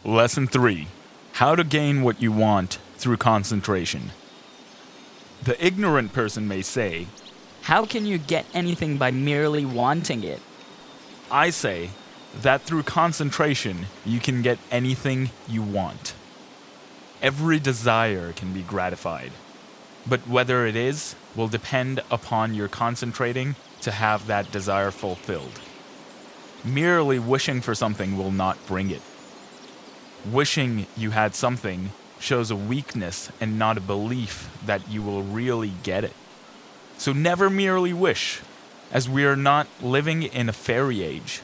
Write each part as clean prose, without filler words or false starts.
Lesson 3. How to gain what you want through concentration. The ignorant person may say, How can you get anything by merely wanting it? I say that through concentration you can get anything you want. Every desire can be gratified, but whether it is will depend upon your concentrating to have that desire fulfilled. Merely wishing for something will not bring it. Wishing you had something shows a weakness and not a belief that you will really get it. So never merely wish, as we are not living in a fairy age.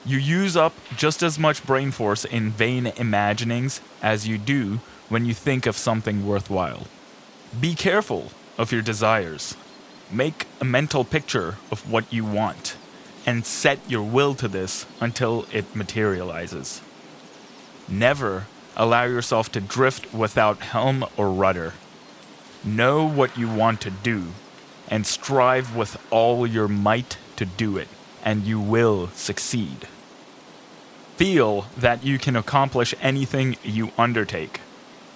You use up just as much brain force in vain imaginings as you do when you think of something worthwhile. Be careful of your desires. Make a mental picture of what you want, and set your will to this until it materializes. Never allow yourself to drift without helm or rudder. Know what you want to do, and strive with all your might to do it, and you will succeed. Feel that you can accomplish anything you undertake.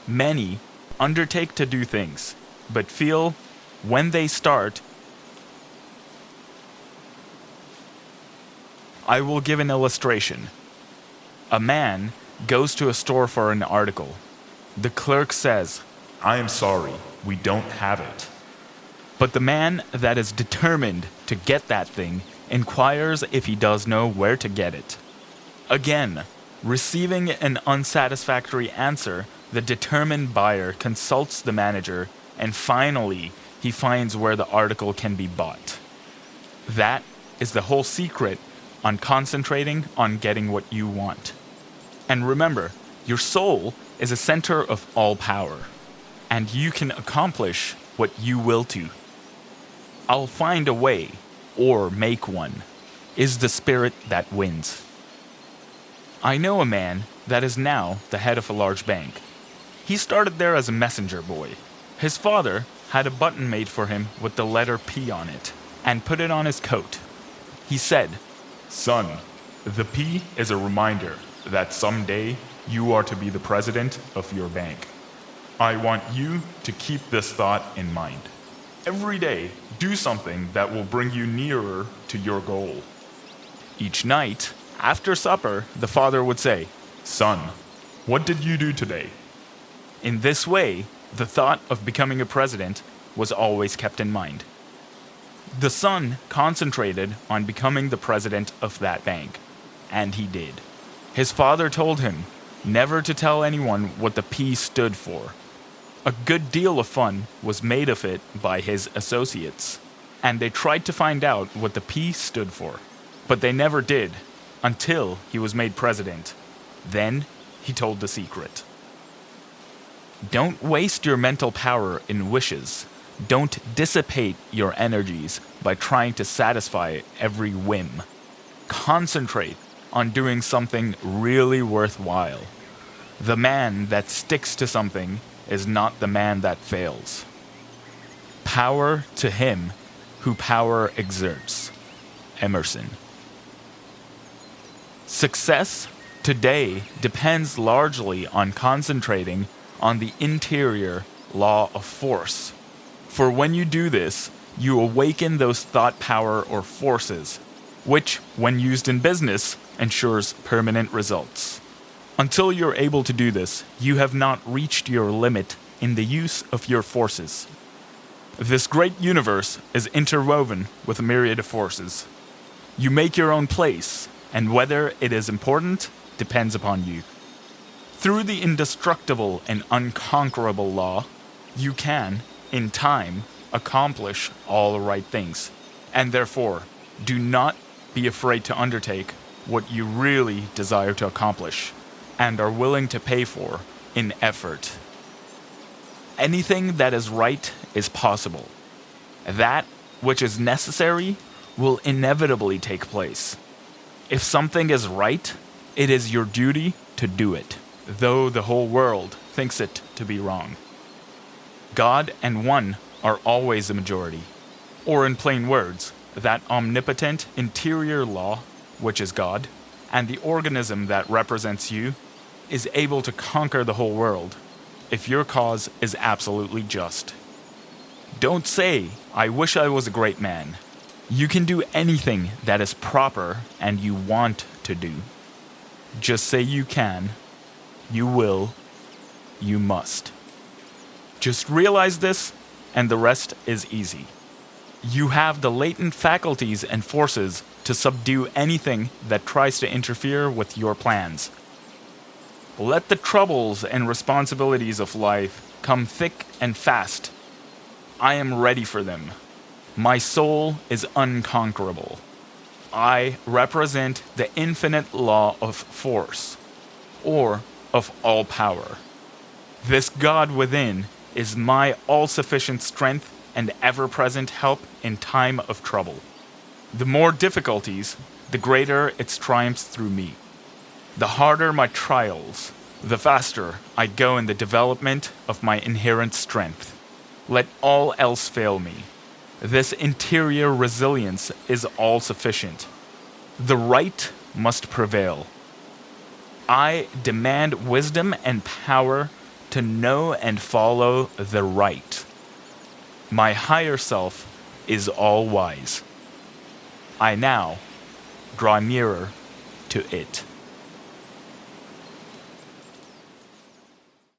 Many undertake to do things, but feel when they start. I will give an illustration. A man goes to a store for an article. The clerk says, I am sorry, we don't have it. but the man that is determined to get that thing inquires if he does know where to get it. Again, receiving an unsatisfactory answer, the determined buyer consults the manager, and finally, he finds where the article can be bought. That is the whole secret on concentrating on getting what you want. And remember, your soul is a center of all power, and you can accomplish what you will to. I'll find a way, or make one, is the spirit that wins. I know a man that is now the head of a large bank. He started there as a messenger boy. His father had a button made for him with the letter P on it, and put it on his coat. He said, Son, the P is a reminder that someday you are to be the president of your bank. I want you to keep this thought in mind. Every day, do something that will bring you nearer to your goal. Each night, after supper, the father would say, Son, what did you do today? in this way, the thought of becoming a president was always kept in mind. The son concentrated on becoming the president of that bank, and he did. His father told him never to tell anyone what the P stood for. A good deal of fun was made of it by his associates, and they tried to find out what the P stood for, but they never did until he was made president. Then he told the secret. Don't waste your mental power in wishes. Don't dissipate your energies by trying to satisfy every whim. Concentrate on doing something really worthwhile. The man that sticks to something is not the man that fails. Power to him who power exerts. Emerson. Success today depends largely on concentrating on the interior law of force. For when you do this, you awaken those thought power or forces, which, when used in business, ensures permanent results. Until you're able to do this, you have not reached your limit in the use of your forces. This great universe is interwoven with a myriad of forces. You make your own place, and whether it is important depends upon you. Through the indestructible and unconquerable law, you can, in time, accomplish all the right things. And therefore, do not be afraid to undertake what you really desire to accomplish and are willing to pay for in effort. Anything that is right is possible. That which is necessary will inevitably take place. If something is right, it is your duty to do it, though the whole world thinks it to be wrong. God and one are always the majority. Or in plain words, that omnipotent interior law, which is God, and the organism that represents you is able to conquer the whole world if your cause is absolutely just. Don't say, "I wish I was a great man." You can do anything that is proper and you want to do. Just say you can, you will, you must. Just realize this, and the rest is easy. You have the latent faculties and forces to subdue anything that tries to interfere with your plans. Let the troubles and responsibilities of life come thick and fast. I am ready for them. My soul is unconquerable. I represent the infinite law of force, or of all power. This God within is my all-sufficient strength and ever-present help in time of trouble. The more difficulties, the greater its triumphs through me. The harder my trials, the faster I go in the development of my inherent strength. Let all else fail me. This interior resilience is all-sufficient. The right must prevail. I demand wisdom and power to know and follow the right. My higher self is all-wise. I now draw nearer to it.